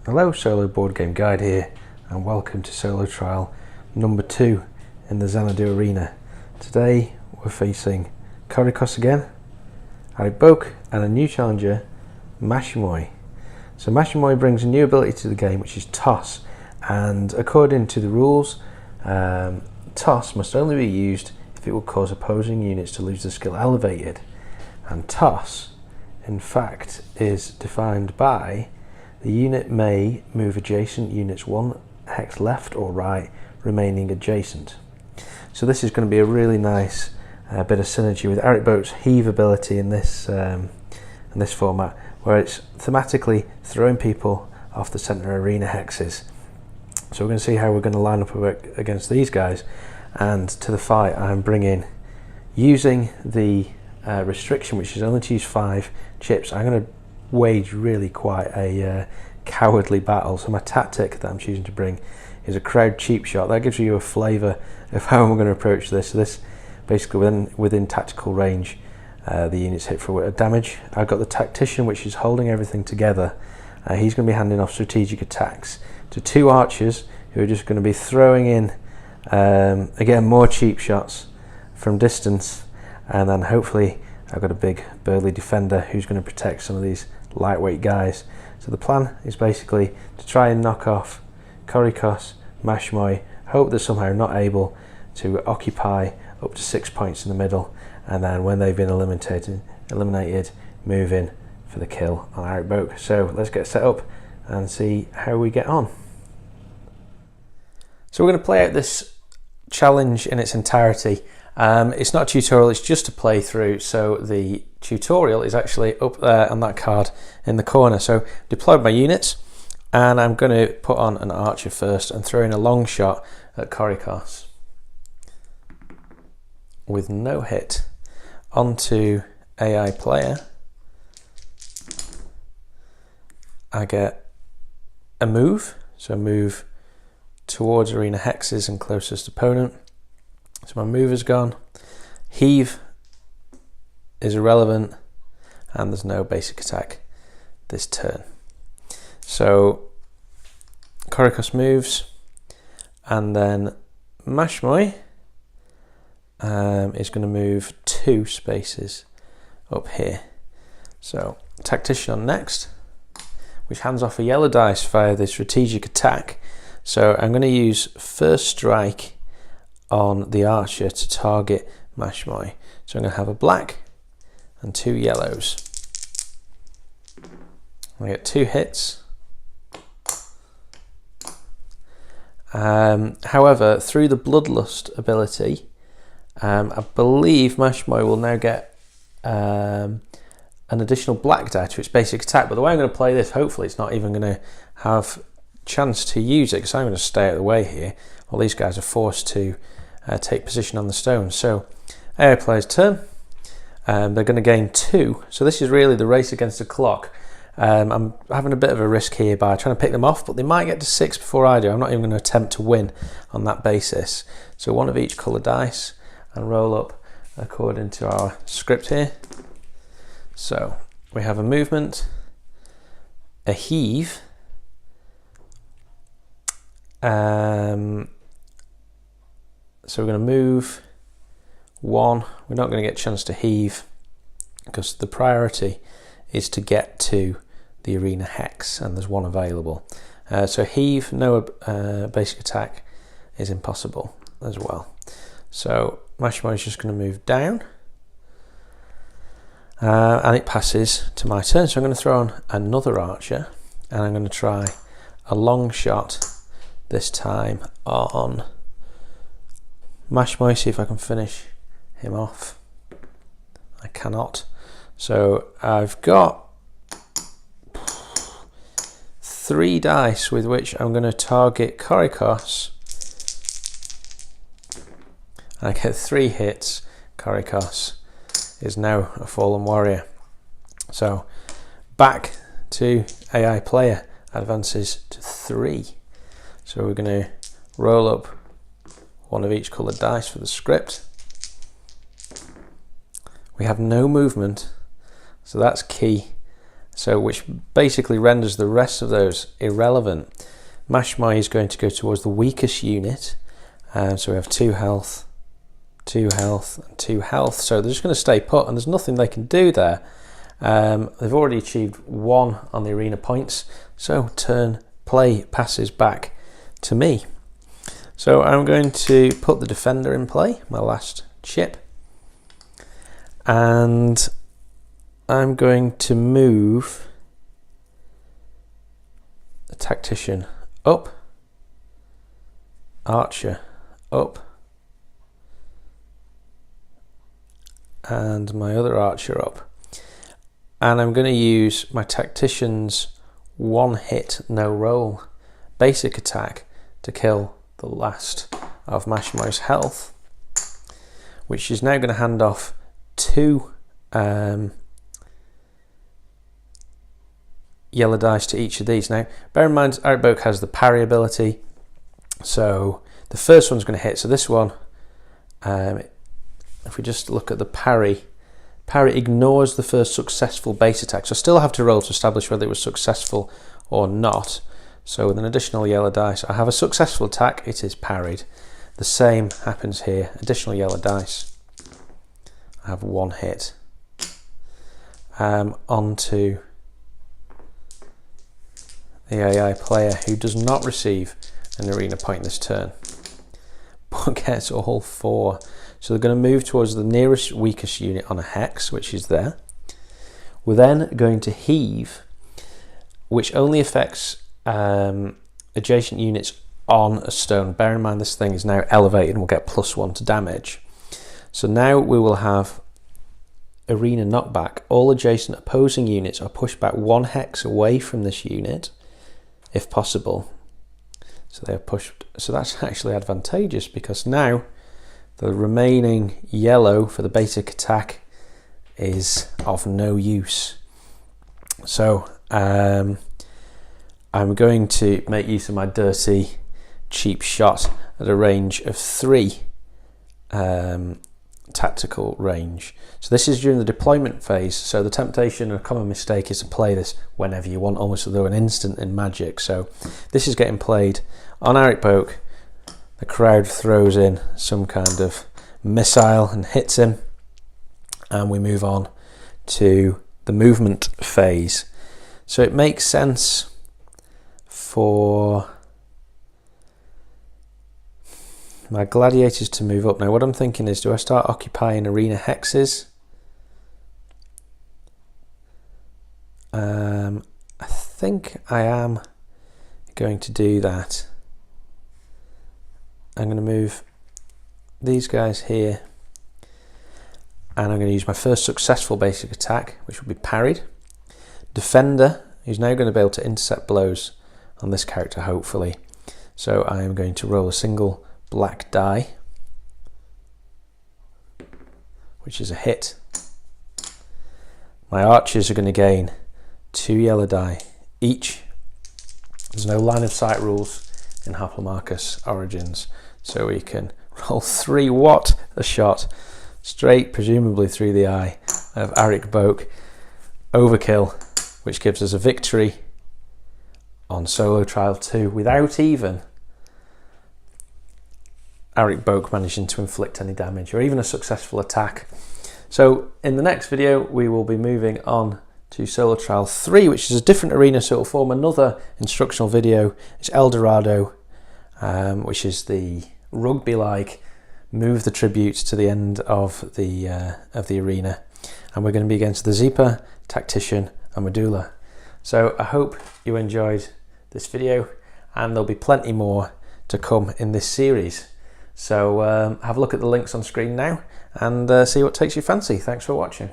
Hello, Solo Board Game Guide here, and welcome to Solo Trial number 2 in the Xanadu arena. Today we're facing Korikos again, Arikbok, and a new challenger, Mashimoy. So Mashimoy brings a new ability to the game, which is Toss, and according to the rules, Toss must only be used if it will cause opposing units to lose the skill elevated. And Toss, in fact, is defined by the unit may move adjacent units 1 hex left or right, remaining adjacent. So this is going to be a really nice bit of synergy with Arikbok's heave ability in this format, where it's thematically throwing people off the center arena hexes. So we're going to see how we're going to line up against these guys. And to the fight, I'm bringing, using the restriction, which is only to use 5 chips. I'm going to wage really quite a cowardly battle. So my tactic that I'm choosing to bring is a crowd cheap shot. That gives you a flavour of how I'm going to approach this. So this basically within tactical range, the units hit for damage. I've got the tactician, which is holding everything together. He's going to be handing off strategic attacks to 2 archers who are just going to be throwing in again more cheap shots from distance, and then hopefully I've got a big burly defender who's going to protect some of these lightweight guys. So the plan is basically to try and knock off Korikos, Mashimoy, hope that somehow not able to occupy up to 6 points in the middle, and then when they've been eliminated, move in for the kill on Arikbok. So let's get set up and see how we get on. So we're going to play out this challenge in its entirety. It's not a tutorial, it's just a playthrough. So the tutorial is actually up there on that card in the corner. So deployed my units, and I'm going to put on an archer first and throw in a long shot at Korikos with no hit onto AI player. I get a move, so move towards arena hexes and closest opponent. So my move is gone. Heave is irrelevant, and there's no basic attack this turn. So Korikos moves, and then Mashimoy is going to move 2 spaces up here. So tactician on next, which hands off a yellow dice via the strategic attack. So I'm going to use first strike on the archer to target Mashimoy. So I'm going to have a black and 2 yellows. I get 2 hits. However, through the Bloodlust ability, I believe Mashimoy will now get an additional black die to its basic attack. But the way I'm going to play this, hopefully it's not even going to have chance to use it, because I'm going to stay out of the way here while these guys are forced to take position on the stone. So AI player's turn. They're going to gain 2. So this is really the race against the clock. I'm having a bit of a risk here by trying to pick them off, but they might get to 6 before I do. I'm not even going to attempt to win on that basis. So 1 of each colour dice and roll up according to our script here. So we have a movement, a heave, so we're going to move 1. We're not going to get a chance to heave because the priority is to get to the arena hex, and there's 1 available. So heave, no basic attack is impossible as well. So Mashimoy is just going to move down, and it passes to my turn. So I'm going to throw on another archer, and I'm going to try a long shot this time on Mashimoy, see if I can finish him off. I cannot. So I've got 3 dice with which I'm going to target Korikos. I get 3 hits. Korikos is now a fallen warrior. So back to AI player, advances to 3. So we're going to roll up 1 of each coloured dice for the script. We have no movement, so that's key. so which basically renders the rest of those irrelevant. Mashmai is going to go towards the weakest unit, so we have 2 health, 2 health, and 2 health, so they're just going to stay put, and there's nothing they can do there. They've already achieved 1 on the arena points, so turn play passes back to me. So I'm going to put the defender in play, my last chip, and I'm going to move the tactician up, archer up, and my other archer up. And I'm going to use my tactician's 1 hit, no roll basic attack to kill the last of Mashmai's health, which is now going to hand off 2 yellow dice to each of these. Now bear in mind Eric Boak has the parry ability, so the first one's going to hit, so this one, if we just look at the parry ignores the first successful base attack, so I still have to roll to establish whether it was successful or not. So with an additional yellow dice, I have a successful attack, it is parried. The same happens here, additional yellow dice, I have 1 hit. Onto the AI player, who does not receive an arena point this turn, but gets all 4. So they're going to move towards the nearest weakest unit on a hex, which is there. We're then going to heave, which only affects adjacent units on a stone. Bear in mind this thing is now elevated and will get +1 to damage. So now we will have arena knockback. All adjacent opposing units are pushed back 1 hex away from this unit, if possible. So they're pushed, so that's actually advantageous, because now the remaining yellow for the basic attack is of no use. So I'm going to make use of my dirty cheap shot at a range of 3 tactical range. So this is during the deployment phase, so the temptation and a common mistake is to play this whenever you want, almost as though an instant in Magic. So this is getting played on Eric Boak. The crowd throws in some kind of missile and hits him, and we move on to the movement phase. So it makes sense for my gladiators to move up. Now what I'm thinking is, do I start occupying arena hexes? I think I am going to do that. I'm going to move these guys here, and I'm going to use my first successful basic attack, which will be parried. Defender, who's now going to be able to intercept blows on this character, hopefully. So I am going to roll a single black die, which is a hit. My archers are going to gain 2 yellow die each. There's no line of sight rules in Hoplomachus Origins, so we can roll 3. What a shot! Straight, presumably through the eye of Eric Boak. Overkill, which gives us a victory on Solo Trial 2 without even Eric Boak managing to inflict any damage or even a successful attack. So in the next video we will be moving on to Solo Trial 3, which is a different arena, so it will form another instructional video. It's El Dorado, which is the rugby-like move the tributes to the end of the arena, and we're going to be against the Zipa, Tactician and Medulla. So I hope you enjoyed this video, and there'll be plenty more to come in this series. So have a look at the links on screen now and see what takes your fancy. Thanks for watching.